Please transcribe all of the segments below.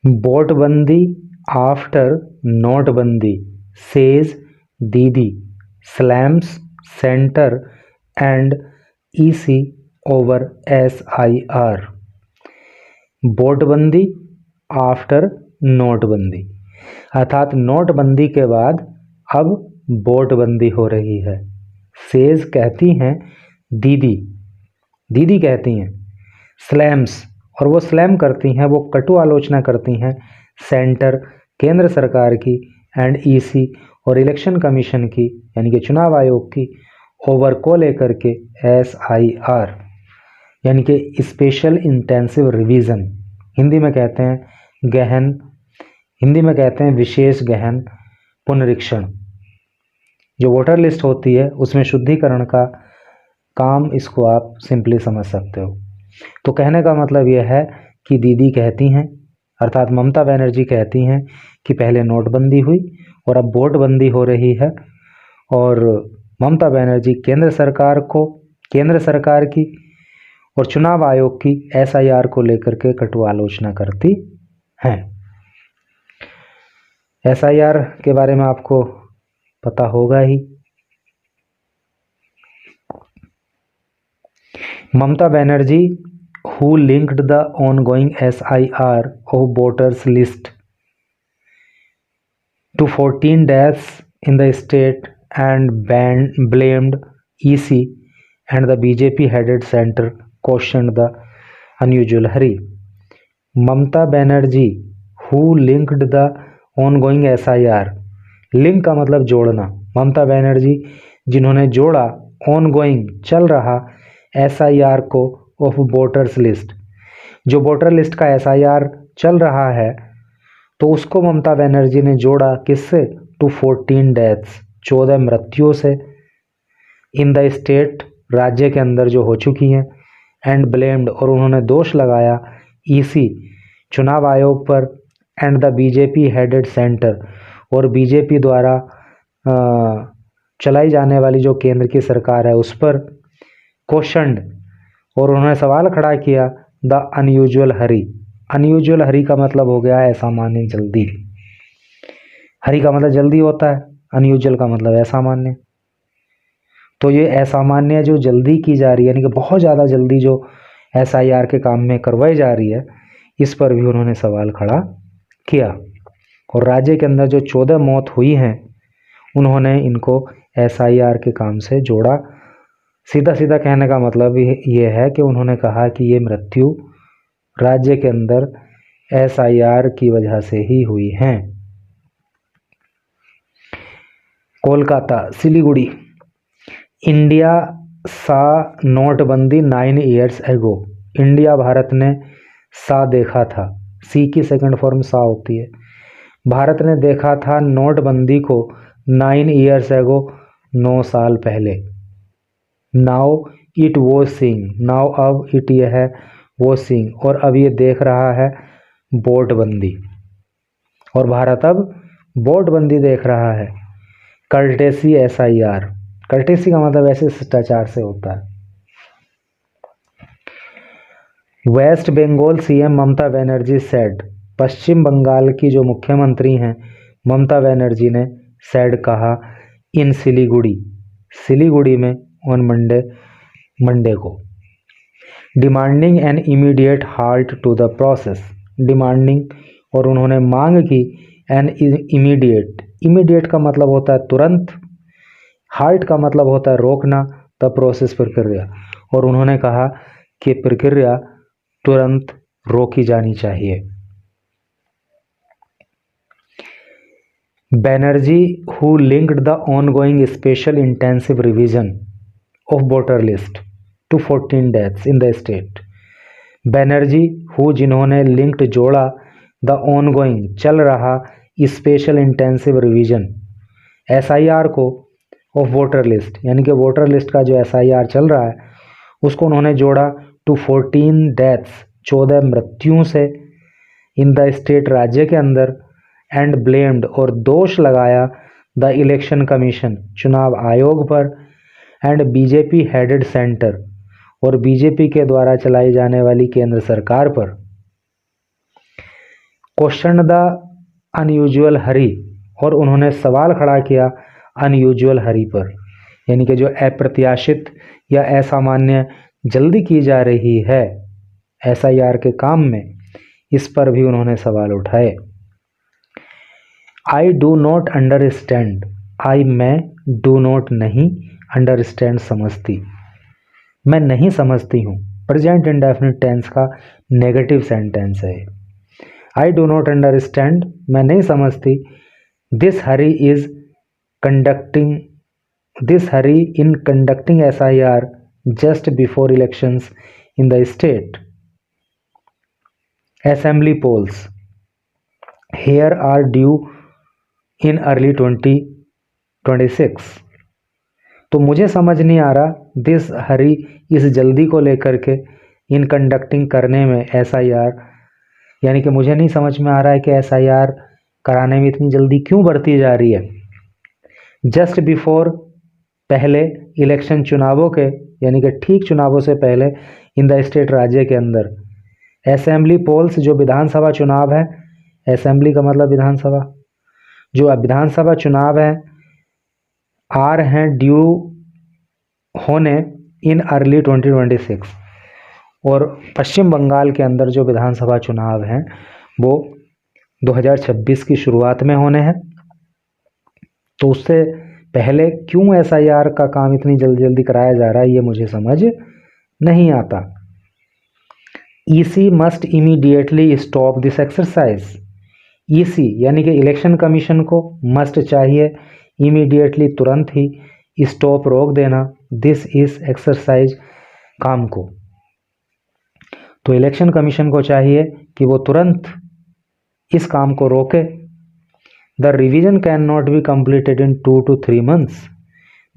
नोटबंदी आफ्टर नोटबंदी सेज दीदी slams centre and EC over SIR। नोटबंदी आफ्टर नोटबंदी अर्थात नोटबंदी के बाद अब वोटबंदी हो रही है। सेज कहती हैं, दीदी दीदी कहती हैं, स्लैम्स और वो स्लैम करती हैं, वो कटु आलोचना करती हैं सेंटर केंद्र सरकार की एंड ईसी और इलेक्शन कमीशन की यानी कि चुनाव आयोग की ओवर को लेकर के SIR यानी कि स्पेशल इंटेंसिव रिवीजन, हिंदी में कहते हैं विशेष गहन पुनरीक्षण। जो वोटर लिस्ट होती है उसमें शुद्धिकरण का काम, इसको आप सिंपली समझ सकते हो। तो कहने का मतलब यह है कि दीदी कहती हैं अर्थात ममता बनर्जी कहती हैं कि पहले नोटबंदी हुई और अब वोटबंदी हो रही है, और ममता बनर्जी केंद्र सरकार की और चुनाव आयोग की SIR को लेकर के कटु आलोचना करती हैं। SIR के बारे में आपको पता होगा ही। ममता Banerjee who linked the ongoing SIR of voters list to 14 deaths in the state and blamed EC and the BJP headed center questioned the unusual hurry। Mamata Banerjee who linked the ongoing SIR, link का मतलब जोड़ना, ममता बनर्जी जिन्होंने जोड़ा ongoing चल रहा SIR को of voters list, जो voter list का SIR चल रहा है तो उसको ममता बनर्जी ने जोड़ा किससे, टू 14 डेथ्स 14 मृत्युओं से, इन द स्टेट राज्य के अंदर जो हो चुकी हैं, एंड ब्लेम्ड और उन्होंने दोष लगाया EC चुनाव आयोग पर, and the BJP headed centre और BJP द्वारा चलाई जाने वाली जो केंद्र की सरकार है उस पर, क्वेश्चन्ड और उन्होंने सवाल खड़ा किया द अनयूजुअल हरी। अनयूजुअल हरी का मतलब हो गया असामान्य जल्दी। हरी का मतलब जल्दी होता है, अनयूजुअल का मतलब असामान्य। तो ये असामान्य जो जल्दी की जा रही है, यानी कि बहुत ज़्यादा जल्दी जो SIR के काम में करवाई जा रही है, इस पर भी उन्होंने सवाल खड़ा किया। और राज्य के अंदर जो 14 मौत हुई हैं उन्होंने इनको SIR के काम से जोड़ा। सीधा सीधा कहने का मतलब ये है कि उन्होंने कहा कि ये मृत्यु राज्य के अंदर SIR की वजह से ही हुई हैं। कोलकाता सिलीगुड़ी, इंडिया सा नोटबंदी 9 years ago। इंडिया भारत ने सा देखा था, सी की सेकंड फॉर्म सा होती है। भारत ने देखा था नोटबंदी को 9 years ago, 9 साल पहले। नाउ इट वो सिंग, नाउ अब इट ये है वो सिंग, और अब ये देख रहा है वोटबंदी, और भारत अब वोटबंदी देख रहा है। कर्टेसी SIR, कर्टेसी का मतलब ऐसे शिष्टाचार से होता है। Waste Bengal CM Mamata Banerjee said, पश्चिम बंगाल की जो मुख्यमंत्री हैं ममता बनर्जी ने सेड कहा, इन सिलीगुड़ी में ऑन मंडे को, demanding an immediate halt to the process. Demanding और उन्होंने मांग की एन इमीडिएट का मतलब होता है तुरंत, हाल्ट का मतलब होता है रोकना, द प्रोसेस प्रक्रिया, और उन्होंने कहा कि प्रक्रिया तुरंत रोकी जानी चाहिए। Banerjee who linked the ongoing special intensive revision of voter list to 14 deaths in the state. Banerjee who जिन्होंने लिंक्ड जोड़ा द ऑनगोइंग चल रहा स्पेशल इंटेंसिव रिवीजन SIR को ऑफ वोटर लिस्ट, यानी कि वोटर लिस्ट का जो SIR चल रहा है उसको उन्होंने जोड़ा टू 14 डेथ्स 14 मृत्युओं से, इन द स्टेट राज्य के अंदर, एंड ब्लेम्ड और दोष लगाया द इलेक्शन कमीशन चुनाव आयोग पर, एंड BJP हेडेड सेंटर और BJP के द्वारा चलाई जाने वाली केंद्र सरकार पर। क्वेश्चन द अनयूजुअल हरी, और उन्होंने सवाल खड़ा किया अनयूजुअल हरी पर, यानी कि जो अप्रत्याशित या असामान्य जल्दी की जा रही है एसआईआर के काम में, इस पर भी उन्होंने सवाल उठाए। आई डू नॉट अंडरस्टैंड, आई मैं, डू नॉट नहीं, अंडरस्टैंड समझती, मैं नहीं समझती हूँ, प्रेजेंट इंडेफिनिट टेंस का नेगेटिव सेंटेंस है। आई डू नॉट अंडरस्टैंड, मैं नहीं समझती, this Hari is conducting, this Hari in conducting SIR just before elections in the state assembly polls here are due in early 2026। तो मुझे समझ नहीं आ रहा दिस हरी, इस जल्दी को लेकर के इन कंडक्टिंग करने में एसआईआर, यानी कि मुझे नहीं समझ में आ रहा है कि एसआईआर कराने में इतनी जल्दी क्यों बढ़ती जा रही है। जस्ट बिफोर, पहले, इलेक्शन चुनावों के, यानी कि ठीक चुनावों से पहले, इन द स्टेट, राज्य के अंदर, असेंबली पोल्स, जो विधानसभा चुनाव है, असेंबली का मतलब विधानसभा, जो विधानसभा चुनाव है, आर हैं ड्यू होने इन अर्ली 2026, और पश्चिम बंगाल के अंदर जो विधानसभा चुनाव हैं वो 2026 की शुरुआत में होने हैं। तो उससे पहले क्यों एसआईआर का काम इतनी जल्दी जल्दी कराया जा रहा है, ये मुझे समझ नहीं आता। EC must immediately stop this exercise, EC यानी कि इलेक्शन कमीशन को मस्ट चाहिए, इमीडिएटली तुरंत ही, स्टॉप रोक देना, दिस इज एक्सरसाइज काम को। तो इलेक्शन कमीशन को चाहिए कि वो तुरंत इस काम को रोके। The revision can not be completed in 2 to 3 months।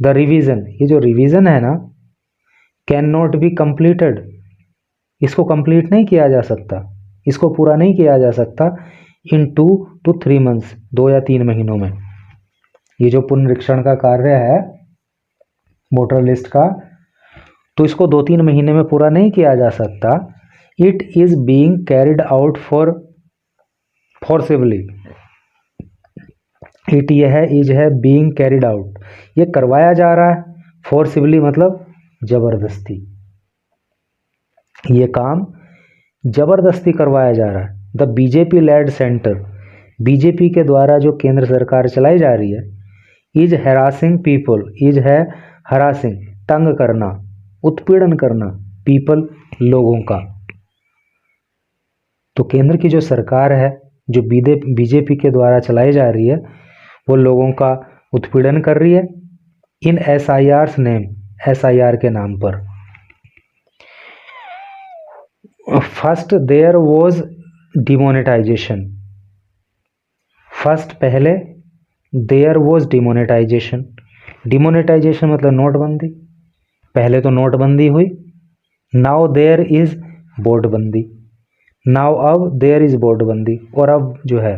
The revision, ये जो रिवीजन है ना, कैन नॉट बी कंप्लीटेड, इसको कंप्लीट नहीं किया जा सकता, इसको पूरा नहीं किया जा सकता इन 2 to 3 months, 2 या 3 महीनों में। ये जो पुनरीक्षण का कार्य है वोटर लिस्ट का, तो इसको 2-3 महीने में पूरा नहीं किया जा सकता। It is being carried out forcibly, it ये है, इज है, बीइंग कैरिड आउट, ये करवाया जा रहा है, फोर्सिबली मतलब जबरदस्ती, ये काम जबरदस्ती करवाया जा रहा है। The BJP lead centre, BJP के द्वारा जो केंद्र सरकार चलाई जा रही है, इज हैरासिंग पीपल, इज है हरासिंग, तंग करना, उत्पीड़न करना, पीपल लोगों का। तो केंद्र की जो सरकार है, जो बीजेपी के द्वारा चलाई जा रही है, वो लोगों का उत्पीड़न कर रही है इन एसआईआर्स नेम, एसआईआर के नाम पर। First there was demonetization, first पहले, देयर वॉज डिमोनेटाइजेशन, डिमोनेटाइजेशन मतलब नोटबंदी, पहले तो नोटबंदी हुई। नाउ देयर इज वोटबंदी, नाउ अब देयर इज वोटबंदी, और अब जो है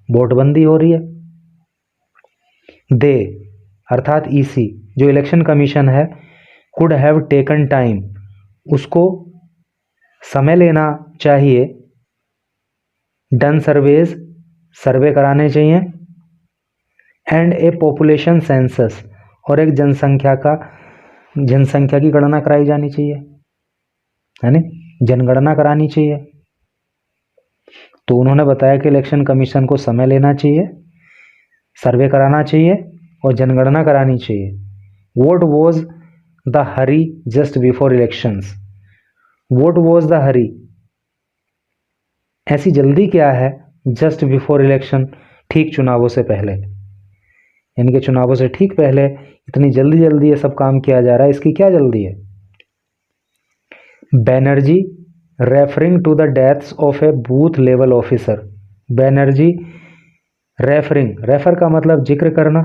वोटबंदी हो रही है। दे अर्थात ईसी, जो इलेक्शन कमीशन है, कुड हैव टेकन टाइम, उसको समय लेना चाहिए, डन सर्वेज, सर्वे कराने चाहिए, एंड ए पॉपुलेशन सेंसस, और एक जनसंख्या की गणना कराई जानी चाहिए, यानी जनगणना करानी चाहिए। तो उन्होंने बताया कि इलेक्शन कमीशन को समय लेना चाहिए, सर्वे कराना चाहिए और जनगणना करानी चाहिए। What was the hurry just before elections, what was the hurry, ऐसी जल्दी क्या है, जस्ट बिफोर इलेक्शन, ठीक चुनावों से पहले, यानी कि चुनावों से ठीक पहले इतनी जल्दी जल्दी ये सब काम किया जा रहा है, इसकी क्या जल्दी है। Banerjee referring to the deaths of a booth level officer, Banerjee referring, refer का मतलब जिक्र करना,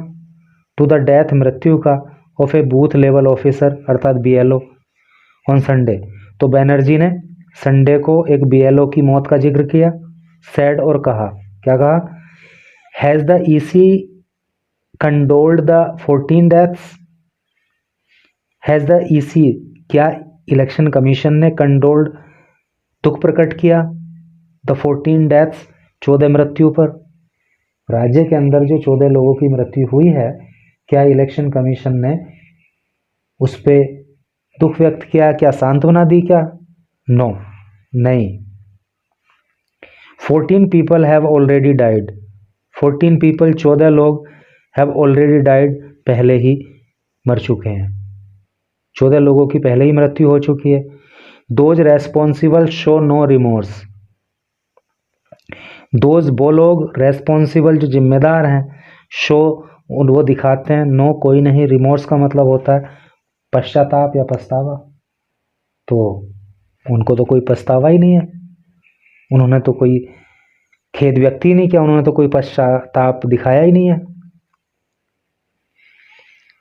टू द डेथ मृत्यु का, of a booth level officer अर्थात बीएलओ, ऑन संडे, तो बैनर्जी ने संडे को एक बीएलओ की मौत का जिक्र किया, सैड और कहा, क्या कहा, has the EC condoled the 14 deaths, has the EC, क्या इलेक्शन कमीशन ने कंडोल्ड, दुख प्रकट किया, द 14 डेथ्स, 14 मृत्यु पर। राज्य के अंदर जो 14 लोगों की मृत्यु हुई है, क्या इलेक्शन कमीशन ने उस पर दुख व्यक्त किया? क्या सांत्वना दी? क्या? नो, नहीं। 14 people have already died. 14 people, 14 लोग हैव ऑलरेडी डाइड, पहले ही मर चुके हैं। 14 लोगों की पहले ही मृत्यु हो चुकी है। Those responsible show no remorse. Those, वो लोग, रेस्पॉन्सिबल, जो जिम्मेदार हैं, शो, वो दिखाते हैं, नो, कोई नहीं, रिमोर्स का मतलब होता है पश्चाताप या पछतावा। तो उनको तो कोई पछतावा ही नहीं है, उन्होंने तो कोई खेद व्यक्त ही नहीं किया, उन्होंने तो कोई पश्चाताप दिखाया ही नहीं है।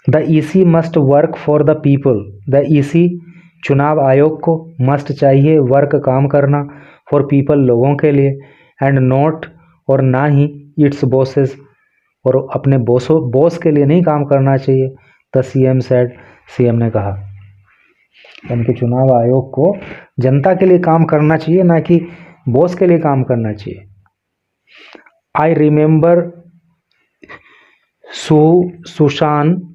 The EC must work for the people. The EC, चुनाव आयोग को, मस्ट चाहिए, वर्क, काम करना, फॉर पीपल, लोगों के लिए, एंड नॉट, और ना ही, इट्स बॉसेस, और अपने बॉस के लिए नहीं काम करना चाहिए। द सीएम सेड, सीएम ने कहा। यानी चुनाव आयोग को जनता के लिए काम करना चाहिए, ना कि बॉस के लिए काम करना चाहिए। I remember Sushan.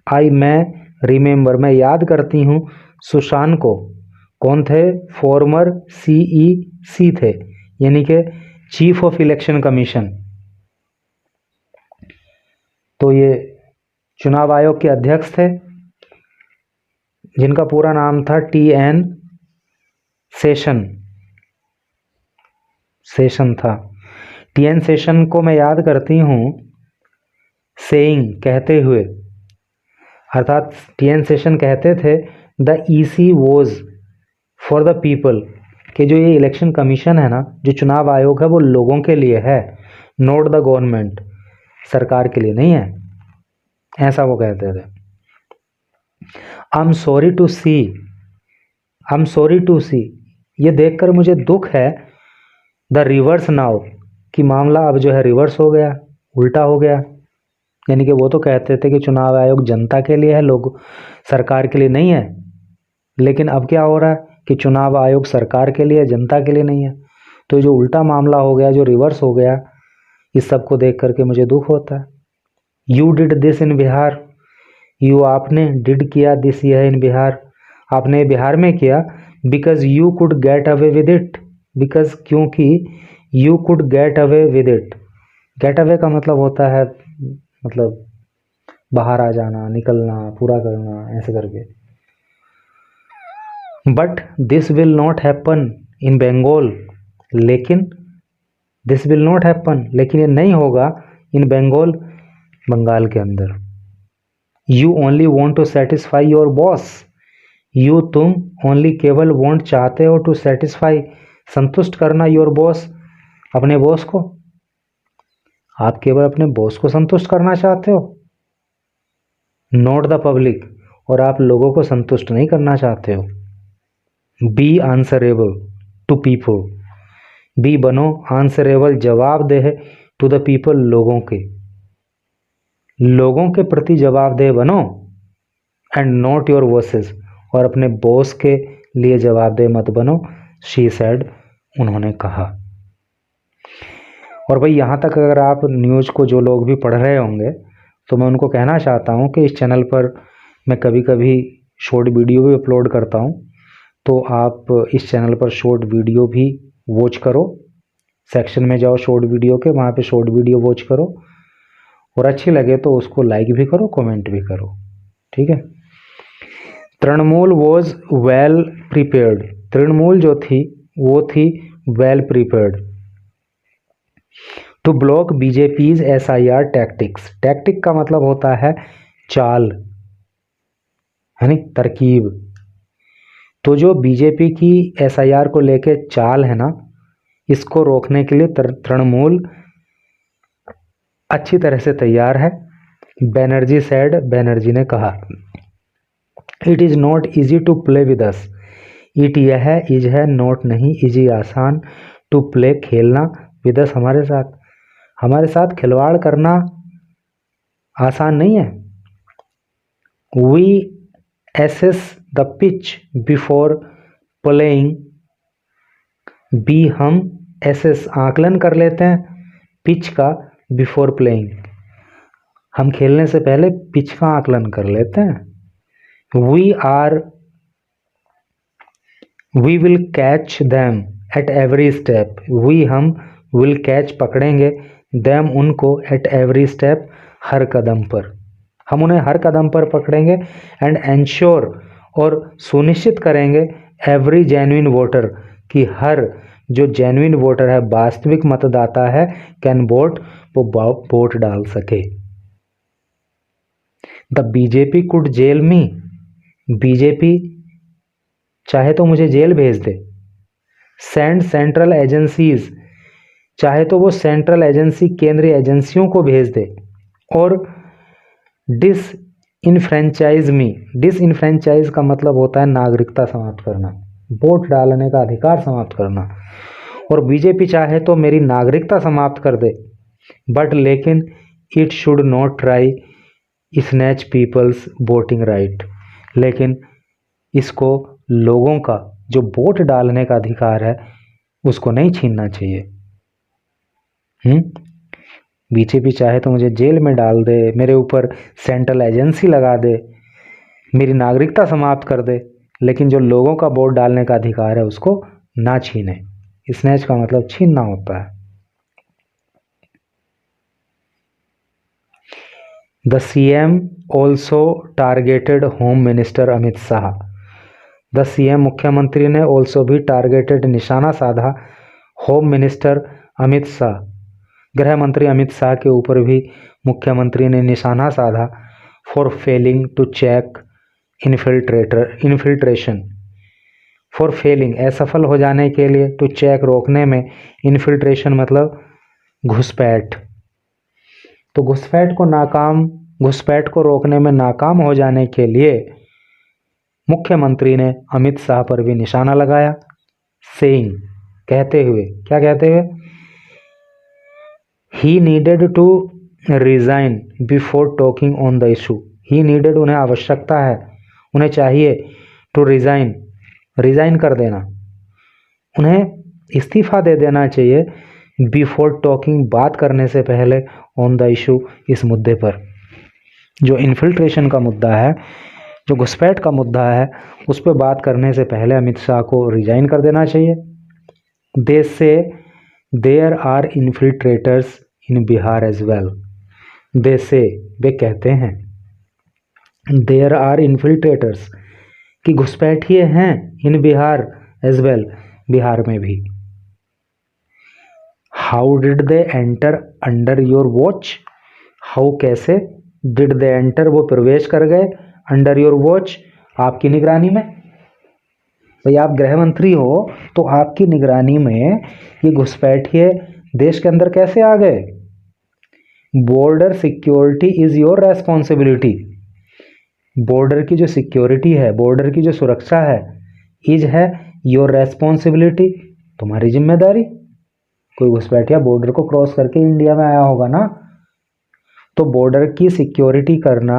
आई, मैं, रिमेंबर, मैं याद करती हूँ, सुशान को। कौन थे? फॉर्मर CEC थे, यानी कि चीफ ऑफ इलेक्शन कमीशन। तो ये चुनाव आयोग के अध्यक्ष थे, जिनका पूरा नाम था TN सेशन था। TN सेशन को मैं याद करती हूँ सेइंग, कहते हुए, अर्थात TN सेशन कहते थे, the EC was for the people, कि जो ये इलेक्शन कमीशन है ना, जो चुनाव आयोग है, वो लोगों के लिए है, नॉट द गवर्नमेंट, सरकार के लिए नहीं है, ऐसा वो कहते थे। I am sorry to see. I am sorry to see, ये देखकर मुझे दुख है, द रिवर्स नाउ, कि मामला अब जो है रिवर्स हो गया, उल्टा हो गया। यानी कि वो तो कहते थे कि चुनाव आयोग जनता के लिए है, लोग, सरकार के लिए नहीं है, लेकिन अब क्या हो रहा है कि चुनाव आयोग सरकार के लिए, जनता के लिए नहीं है। तो जो उल्टा मामला हो गया, जो रिवर्स हो गया, इस सब को देख करके मुझे दुख होता है। You did this in Bihar. You, आपने, डिड किया, दिस, यह, इन बिहार, आपने बिहार में किया। Because you could get away with it. Because, क्योंकि, you could get away with it. Get away का मतलब होता है, मतलब बाहर आ जाना, निकलना, पूरा करना, ऐसे करके। But this will not happen in Bengal. लेकिन, दिस विल नॉट हैपन, लेकिन ये नहीं होगा, इन बंगाल, बंगाल के अंदर। You only want to satisfy your boss. You, तुम, ओनली, केवल, वॉन्ट, चाहते हो, टू सेटिस्फाई, संतुष्ट करना, योर बॉस, अपने बॉस को। आप केवल अपने बॉस को संतुष्ट करना चाहते हो, नॉट द पब्लिक, और आप लोगों को संतुष्ट नहीं करना चाहते हो। Be answerable to people. Be, बनो, आंसरेबल, जवाबदेह, टू द पीपल, लोगों के, लोगों के प्रति जवाबदेह बनो, एंड नॉट योर बॉसेस, और अपने बॉस के लिए जवाबदेह मत बनो, शी सेड, उन्होंने कहा। और भाई यहाँ तक अगर आप न्यूज़ को जो लोग भी पढ़ रहे होंगे, तो मैं उनको कहना चाहता हूँ कि इस चैनल पर मैं कभी कभी शॉर्ट वीडियो भी अपलोड करता हूँ, तो आप इस चैनल पर शॉर्ट वीडियो भी वॉच करो। सेक्शन में जाओ शॉर्ट वीडियो के, वहाँ पे शॉर्ट वीडियो वॉच करो, और अच्छी लगे तो उसको लाइक भी करो, कमेंट भी करो, ठीक है। Trinamool was well prepared. Trinamool जो थी, वो थी well prepared to block BJP's SIR tactics. Tactic का मतलब होता है चाल, यानी तरकीब। तो जो बीजेपी की SIR को लेके चाल है ना, इसको रोकने के लिए तृणमूल अच्छी तरह से तैयार है। बैनर्जी सेड, बैनर्जी ने कहा, it is not easy to play with us. It, यह है, इज है, नॉट नहीं, इजी, आसान, टू प्ले, खेलना, विद अस, हमारे साथ खिलवाड़ करना आसान नहीं है। We assess the pitch before playing. We, हम, एसेस आकलन कर लेते हैं पिच का बिफोर प्लेइंग, हम खेलने से पहले पिच का आकलन कर लेते हैं। We will catch them at every step, हम विल कैच पकड़ेंगे, देम उनको, एट एवरी स्टेप हर कदम पर, हम उन्हें हर कदम पर पकड़ेंगे। एंड एंश्योर और सुनिश्चित करेंगे, एवरी जेन्युइन वोटर कि हर जो जेन्युइन वोटर है, वास्तविक मतदाता है, कैन वोट, वो वोट डाल सके। The BJP could jail me, BJP चाहे तो मुझे जेल भेज दे। सेंड सेंट्रल एजेंसीज, चाहे तो वो सेंट्रल एजेंसी केंद्रीय एजेंसियों को भेज दे। और डिस इनफ्रेंचाइज मी, डिस इनफ्रेंचाइज का मतलब होता है नागरिकता समाप्त करना, वोट डालने का अधिकार समाप्त करना। और बीजेपी चाहे तो मेरी नागरिकता समाप्त कर दे, बट लेकिन it should not try snatch people's voting right, लेकिन इसको लोगों का जो वोट डालने का अधिकार है उसको नहीं छीनना चाहिए। बीजेपी चाहे तो मुझे जेल में डाल दे, मेरे ऊपर सेंट्रल एजेंसी लगा दे, मेरी नागरिकता समाप्त कर दे, लेकिन जो लोगों का वोट डालने का अधिकार है उसको ना छीने। स्नैच का मतलब छीनना होता है। The CM also targeted home minister Amit Shah, the CM मुख्यमंत्री ने ऑल्सो भी टारगेटेड निशाना साधा, होम मिनिस्टर अमित शाह, गृह मंत्री अमित शाह के ऊपर भी मुख्यमंत्री ने निशाना साधा। For failing to check infiltration, for failing असफल हो जाने के लिए, टू चेक रोकने में, इन्फिल्ट्रेशन मतलब घुसपैठ, तो घुसपैठ को रोकने में नाकाम हो जाने के लिए मुख्यमंत्री ने अमित शाह पर भी निशाना लगाया। सेइंग, कहते हुए, क्या कहते हुए, he needed to resign before talking on the issue, he needed उन्हें आवश्यकता है, उन्हें चाहिए, टू रिजाइन कर देना, उन्हें इस्तीफा दे देना चाहिए, बिफोर टॉकिंग बात करने से पहले, ऑन द इशू इस मुद्दे पर। जो इन्फिल्ट्रेशन का मुद्दा है, जो घुसपैठ का मुद्दा है, उस पर बात करने से पहले अमित शाह को रिजाइन कर देना चाहिए। They say there are infiltrators in Bihar as well, they say वे कहते हैं, देयर आर इन्फिल्ट्रेटर्स कि घुसपैठिए हैं, इन बिहार एज वेल बिहार में भी। How did they enter under your watch, how कैसे, डिड दे एंटर वो प्रवेश कर गए, अंडर योर वॉच आपकी निगरानी में। भाई आप गृह मंत्री हो तो आपकी निगरानी में ये घुसपैठिए देश के अंदर कैसे आ गए। Border security is your responsibility, border की जो सिक्योरिटी है, बॉर्डर की जो सुरक्षा है, इज है योर रेस्पॉन्सिबिलिटी, तुम्हारी जिम्मेदारी। कोई घुसपैठिया बॉर्डर को क्रॉस करके इंडिया में आया होगा ना, तो बॉर्डर की सिक्योरिटी करना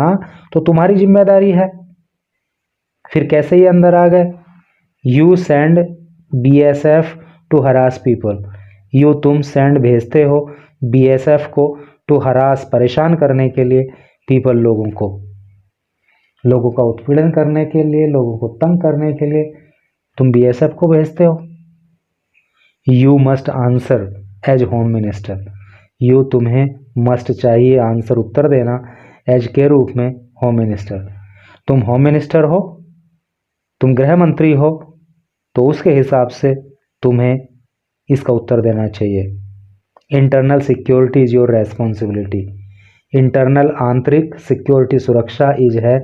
तो तुम्हारी जिम्मेदारी है। फिर कैसे ये अंदर आ गए। You send BSF to harass people, you तुम सेंड भेजते हो बीएसएफ को, टू हरास परेशान करने के लिए, पीपल लोगों को, लोगों का उत्पीड़न करने के लिए, लोगों को तंग करने के लिए तुम बीएसएफ को भेजते हो। You must answer age home minister, you तुम्हें मस्ट चाहिए आंसर उत्तर देना, एज के रूप में होम मिनिस्टर, तुम होम मिनिस्टर हो, तुम गृह मंत्री हो, तो उसके हिसाब से तुम्हें इसका उत्तर देना चाहिए। Internal security is your responsibility, internal आंतरिक सिक्योरिटी सुरक्षा इज है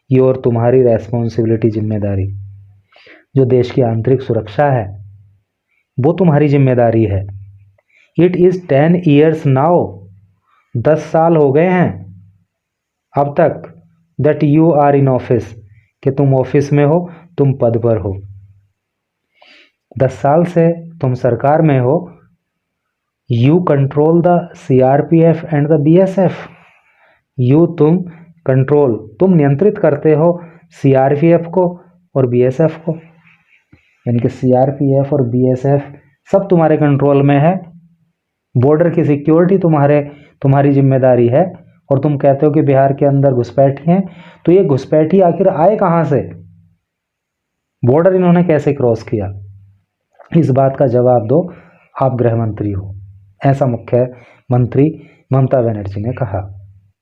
योर तुम्हारी रेस्पॉन्सिबिलिटी जिम्मेदारी। जो देश की आंतरिक सुरक्षा है वो तुम्हारी जिम्मेदारी है। इट इज 10 years नाउ, 10 साल हो गए हैं अब तक, that you are in office, कि तुम ऑफिस में हो, तुम पद पर हो, 10 साल से तुम सरकार में हो। You control the CRPF and the BSF, you तुम कंट्रोल तुम नियंत्रित करते हो सीआरपीएफ को और बीएसएफ को, यानी कि सीआरपीएफ और बीएसएफ सब तुम्हारे कंट्रोल में है, बॉर्डर की सिक्योरिटी तुम्हारी जिम्मेदारी है, और तुम कहते हो कि बिहार के अंदर घुसपैठी हैं। तो ये घुसपैठी आखिर आए कहां से, बॉर्डर इन्होंने कैसे क्रॉस किया, इस बात का जवाब दो, आप गृह मंत्री हो, ऐसा मुख्यमंत्री ममता बनर्जी ने कहा।